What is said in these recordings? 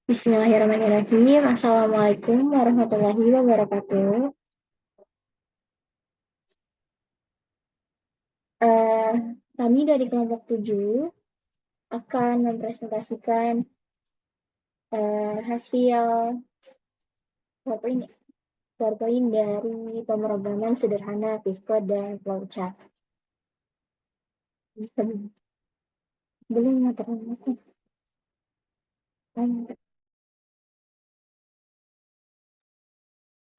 Bismillahirrahmanirrahim. Assalamualaikum warahmatullahi wabarakatuh. Eh, Kami dari kelompok 7 akan mempresentasikan hasil PowerPoint, PowerPoint dari pemrograman sederhana Viscode dan Flowchart. Belum materi.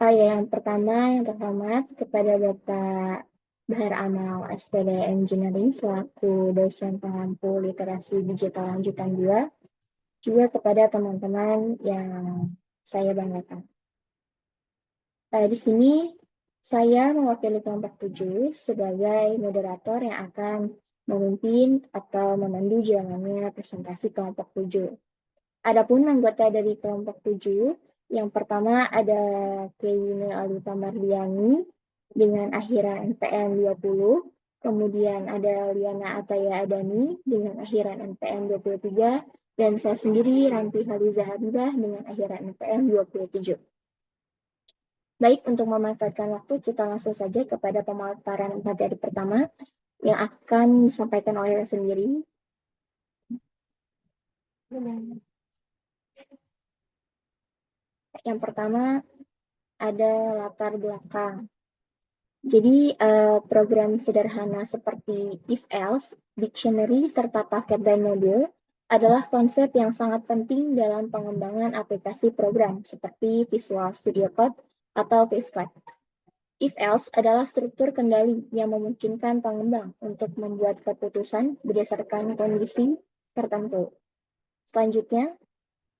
Yang pertama, yang terhormat kepada Bapak Bahar Amal, SPD Engineering, selaku dosen pengampu literasi digital lanjutan 2, juga kepada teman-teman yang saya banggakan. Di sini saya mewakili kelompok 7 sebagai moderator yang akan memimpin atau memandu jalannya presentasi kelompok 7. Adapun anggota dari kelompok 7, yang pertama ada Kayune Alita Mardiani dengan akhiran NPM 20, kemudian ada Liana Ataya Adani dengan akhiran NPM 23, dan saya sendiri Ranti Haliza Habibah dengan akhiran NPM 27. Baik, untuk memanfaatkan waktu, kita langsung saja kepada pemaparan materi pertama yang akan disampaikan oleh saya sendiri. Yang pertama ada latar belakang. Jadi program sederhana seperti if-else, dictionary, serta paket dan modul adalah konsep yang sangat penting dalam pengembangan aplikasi program seperti Visual Studio Code atau VS Code. If-else adalah struktur kendali yang memungkinkan pengembang untuk membuat keputusan berdasarkan kondisi tertentu. Selanjutnya,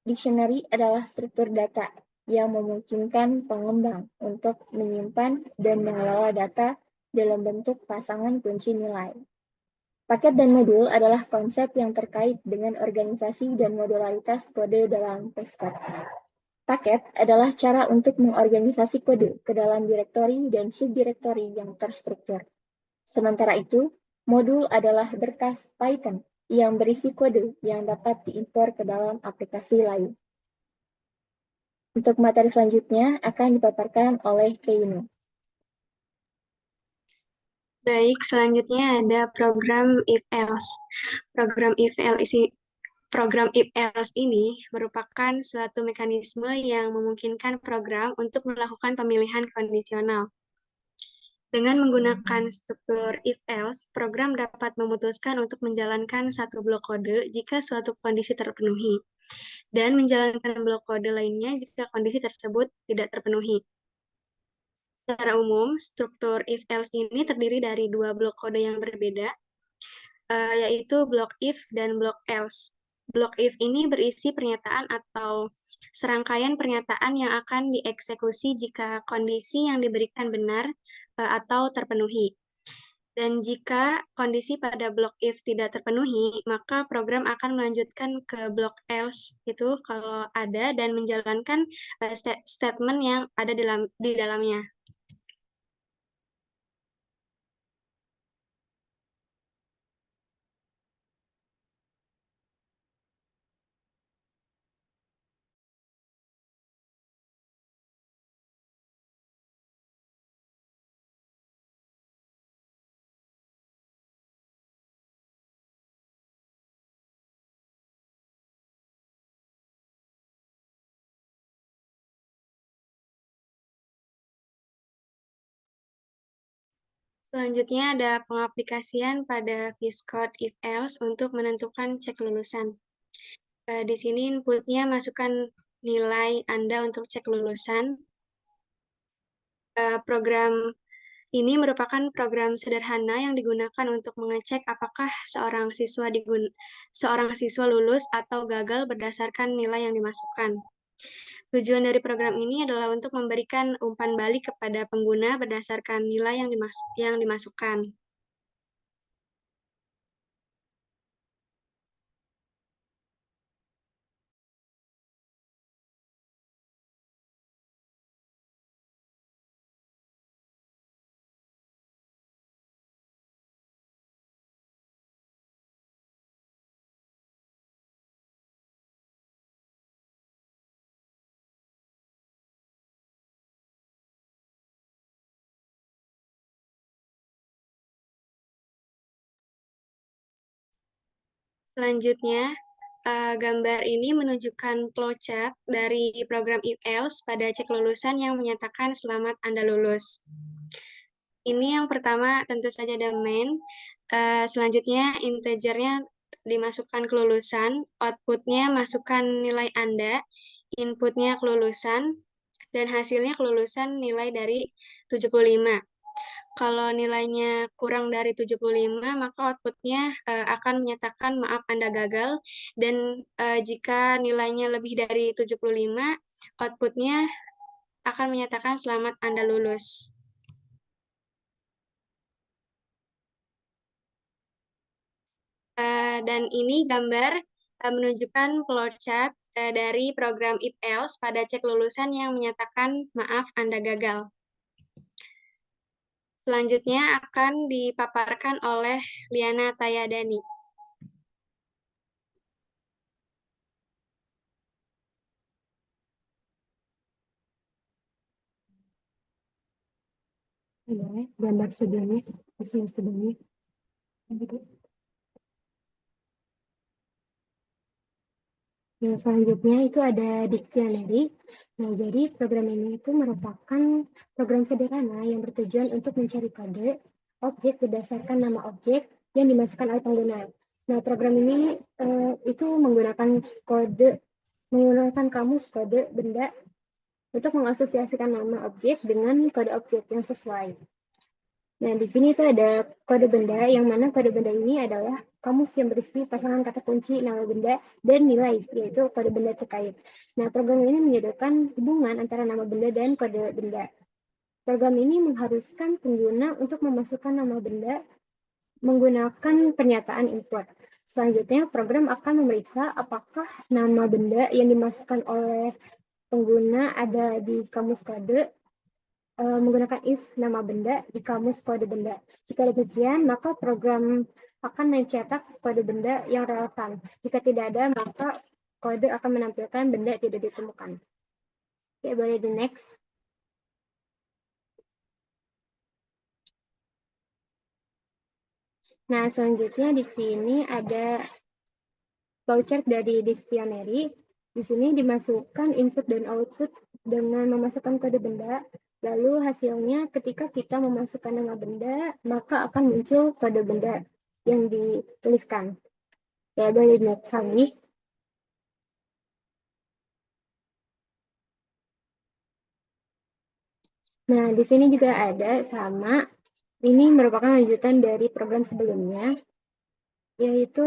dictionary adalah struktur data yang memungkinkan pengembang untuk menyimpan dan mengelola data dalam bentuk pasangan kunci nilai. Paket dan modul adalah konsep yang terkait dengan organisasi dan modularitas kode dalam Pascal. Paket adalah cara untuk mengorganisasi kode ke dalam direktori dan subdirektori yang terstruktur. Sementara itu, modul adalah berkas Python yang berisi kode yang dapat diimpor ke dalam aplikasi lain. Untuk materi selanjutnya akan dipaparkan oleh Keino. Baik, selanjutnya ada program if-else. Program if-else ini merupakan suatu mekanisme yang memungkinkan program untuk melakukan pemilihan kondisional. Dengan menggunakan struktur if-else, program dapat memutuskan untuk menjalankan satu blok kode jika suatu kondisi terpenuhi, dan menjalankan blok kode lainnya jika kondisi tersebut tidak terpenuhi. Secara umum, struktur if-else ini terdiri dari dua blok kode yang berbeda, yaitu blok if dan blok else. Blok if ini berisi pernyataan atau serangkaian pernyataan yang akan dieksekusi jika kondisi yang diberikan benar atau terpenuhi. Dan jika kondisi pada blok if tidak terpenuhi, maka program akan melanjutkan ke blok else itu kalau ada dan menjalankan statement yang ada di dalamnya. Selanjutnya ada pengaplikasian pada VS Code if-else untuk menentukan cek lulusan. Di sini inputnya masukkan nilai Anda untuk cek lulusan. Program ini merupakan program sederhana yang digunakan untuk mengecek apakah seorang siswa lulus atau gagal berdasarkan nilai yang dimasukkan. Tujuan dari program ini adalah untuk memberikan umpan balik kepada pengguna berdasarkan nilai yang dimasukkan. Selanjutnya, gambar ini menunjukkan flowchart dari program IELTS pada cek lulusan yang menyatakan selamat Anda lulus. Ini yang pertama tentu saja domain. Selanjutnya integernya dimasukkan kelulusan, outputnya masukkan nilai Anda, inputnya kelulusan, dan hasilnya kelulusan nilai dari 75. Kalau nilainya kurang dari 75, maka outputnya akan menyatakan maaf Anda gagal, dan jika nilainya lebih dari 75, outputnya akan menyatakan selamat Anda lulus. Dan ini gambar menunjukkan flowchart dari program IELTS pada cek lulusan yang menyatakan maaf Anda gagal. Selanjutnya akan dipaparkan oleh Liana Tayadani. Gambar sebelumnya, hasil sebelumnya. Yang selanjutnya itu ada dictionary. Nah, jadi program ini itu merupakan program sederhana yang bertujuan untuk mencari kode objek berdasarkan nama objek yang dimasukkan oleh pengguna. Nah, program ini itu menggunakan kamus kode benda untuk mengasosiasikan nama objek dengan kode objek yang sesuai. Nah, di sini itu ada kode benda, yang mana kode benda ini adalah kamus yang berisi pasangan kata kunci nama benda dan nilai, yaitu kode benda terkait. Nah, program ini menyediakan hubungan antara nama benda dan kode benda. Program ini mengharuskan pengguna untuk memasukkan nama benda menggunakan pernyataan input. Selanjutnya, program akan memeriksa apakah nama benda yang dimasukkan oleh pengguna ada di kamus kode menggunakan if nama benda di kamus kode benda. Jika demikian, maka program akan mencetak kode benda yang relevan. Jika tidak ada, maka kode akan menampilkan benda tidak ditemukan. Oke, boleh di next. Nah, selanjutnya di sini ada flowchart dari dictionary. Di sini dimasukkan input dan output dengan memasukkan kode benda. Lalu hasilnya ketika kita memasukkan nama benda, maka akan muncul kode benda yang dituliskan. Ya, boleh next lagi. Nah, di sini juga ada sama. Ini merupakan lanjutan dari program sebelumnya, yaitu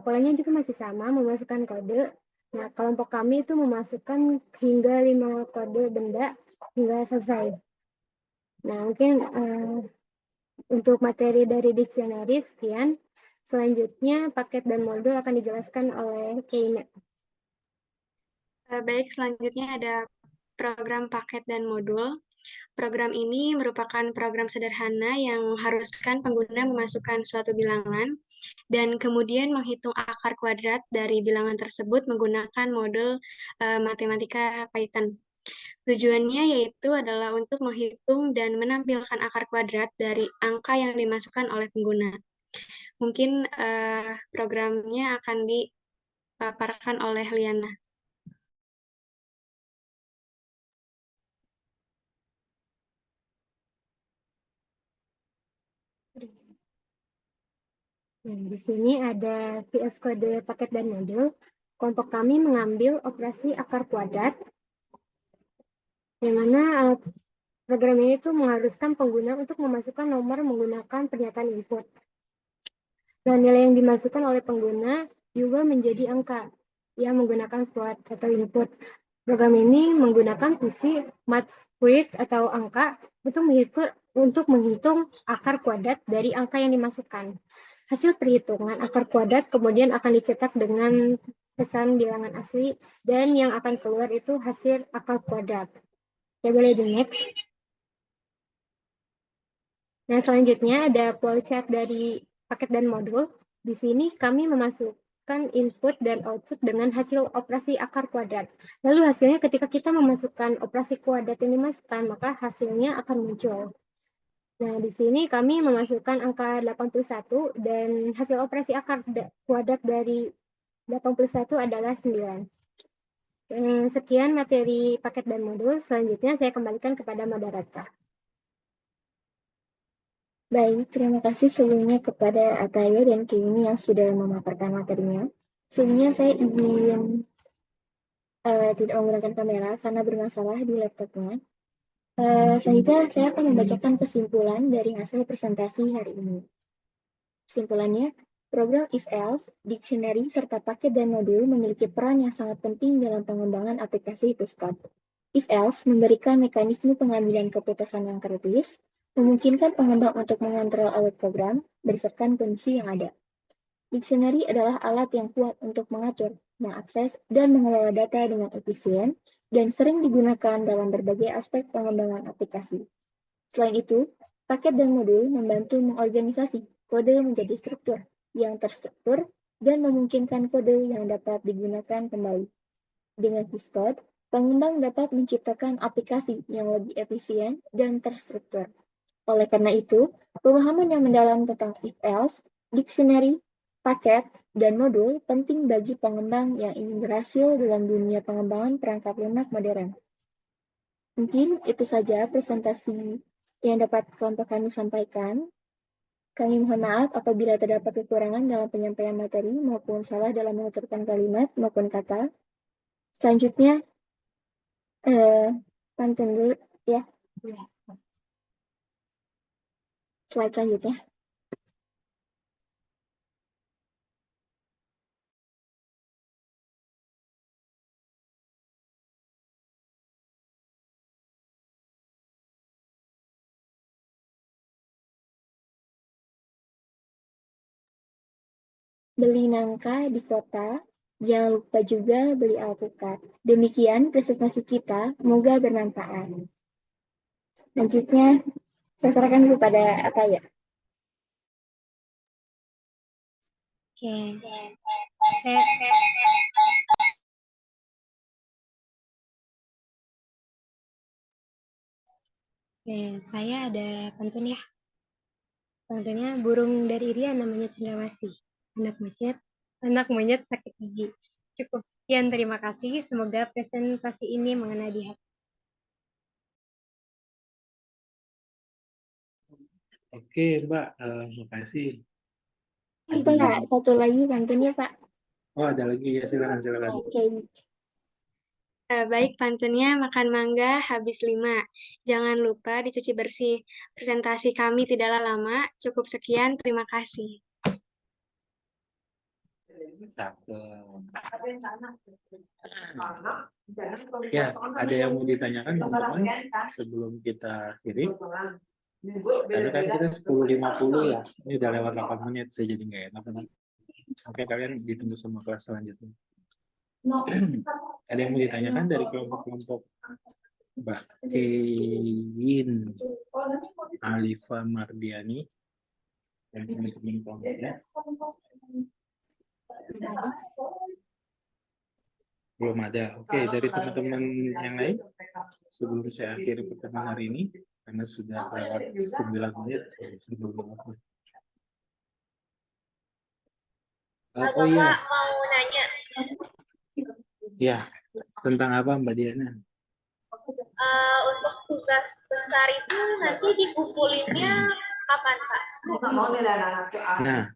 polanya juga masih sama, memasukkan kode. Nah, kelompok kami itu memasukkan hingga 5 kode benda hingga selesai. Nah, mungkin untuk materi dari dictionary sekian. Selanjutnya, paket dan modul akan dijelaskan oleh Keina. Baik, selanjutnya ada program paket dan modul. Program ini merupakan program sederhana yang mengharuskan pengguna memasukkan suatu bilangan dan kemudian menghitung akar kuadrat dari bilangan tersebut menggunakan modul matematika Python. Tujuannya yaitu adalah untuk menghitung dan menampilkan akar kuadrat dari angka yang dimasukkan oleh pengguna. Mungkin programnya akan dipaparkan oleh Liana. Nah, di sini ada VS Code paket dan modul. Kelompok kami mengambil operasi akar kuadrat, yang mana program ini tuh mengharuskan pengguna untuk memasukkan nomor menggunakan pernyataan input. Dan nilai yang dimasukkan oleh pengguna juga menjadi angka yang menggunakan float atau input. Program ini menggunakan fungsi math_squared atau angka untuk menghitung akar kuadrat dari angka yang dimasukkan. Hasil perhitungan akar kuadrat kemudian akan dicetak dengan pesan bilangan asli, dan yang akan keluar itu hasil akar kuadrat. Ya, boleh di next. Nah, selanjutnya ada flowchart dari paket dan modul. Di sini kami memasukkan input dan output dengan hasil operasi akar kuadrat. Lalu hasilnya ketika kita memasukkan operasi kuadrat yang dimasukkan, maka hasilnya akan muncul. Nah, di sini kami memasukkan angka 81 dan hasil operasi akar kuadrat dari 81 adalah 9. Sekian materi paket dan modul. Selanjutnya saya kembalikan kepada moderator. Baik, terima kasih sebelumnya kepada Ataya dan Kimi yang sudah memaparkan materinya. Sebelumnya saya izin tidak menggunakan kamera karena bermasalah di laptopnya. Selanjutnya saya akan membacakan kesimpulan dari hasil presentasi hari ini. Kesimpulannya, program if-else, dictionary, serta paket dan modul memiliki peran yang sangat penting dalam pengembangan aplikasi Puskad. If-else memberikan mekanisme pengambilan keputusan yang kritis, memungkinkan pengembang untuk mengontrol alur program berdasarkan kondisi yang ada. Dictionary adalah alat yang kuat untuk mengatur, mengakses, dan mengelola data dengan efisien, dan sering digunakan dalam berbagai aspek pengembangan aplikasi. Selain itu, paket dan modul membantu mengorganisasi kode menjadi struktur yang terstruktur dan memungkinkan kode yang dapat digunakan kembali. Dengan Xcode, pengembang dapat menciptakan aplikasi yang lebih efisien dan terstruktur. Oleh karena itu, pemahaman yang mendalam tentang if-else, dictionary, paket, dan modul penting bagi pengembang yang ingin berhasil dalam dunia pengembangan perangkat lunak modern. Mungkin itu saja presentasi yang dapat kelompok kami sampaikan. Kami mohon maaf apabila terdapat kekurangan dalam penyampaian materi maupun salah dalam mengucapkan kalimat maupun kata. Selanjutnya, pantun dulu ya. Slide selanjutnya. Beli nangka di kota, jangan lupa juga beli alpukat. Demikian presentasi kita, semoga bermanfaat. Selanjutnya, saya serahkan kepada Ataya. Oke, saya ada pantun ya. Pantunnya burung dari Irian namanya Cendrawasih. Anak monyet sakit gigi. Cukup sekian, terima kasih. Semoga presentasi ini mengena di hati. Oke, Mbak, makasih. Pak, satu lagi pantunnya, Pak. Oh, ada lagi ya, silakan. Oke. Baik, pantunnya makan mangga habis 5. Jangan lupa dicuci bersih. Presentasi kami tidaklah lama. Cukup sekian, terima kasih. Ya, ada yang mau ditanyakan teman-teman sebelum kita akhiri? Tadi kan kita 10.50 ya, ini udah lewat 8 menit, saya jadi nggak enak. Oke, kalian ditunggu sama kelas selanjutnya. Ada yang mau ditanyakan dari kelompok-kelompok Mbak Keyin, Alifa Mardiani, dan teman-teman kelompoknya? Belum ada. Oke, dari teman-teman yang lain, sebelum saya akhiri pertemuan hari ini, karena sudah lewat 9 menit, sebelum aku. Oh iya. Pak mau nanya. Ya, tentang apa Mbak Diana? Untuk tugas besar itu nanti dikumpulnya kapan, Pak? Nah,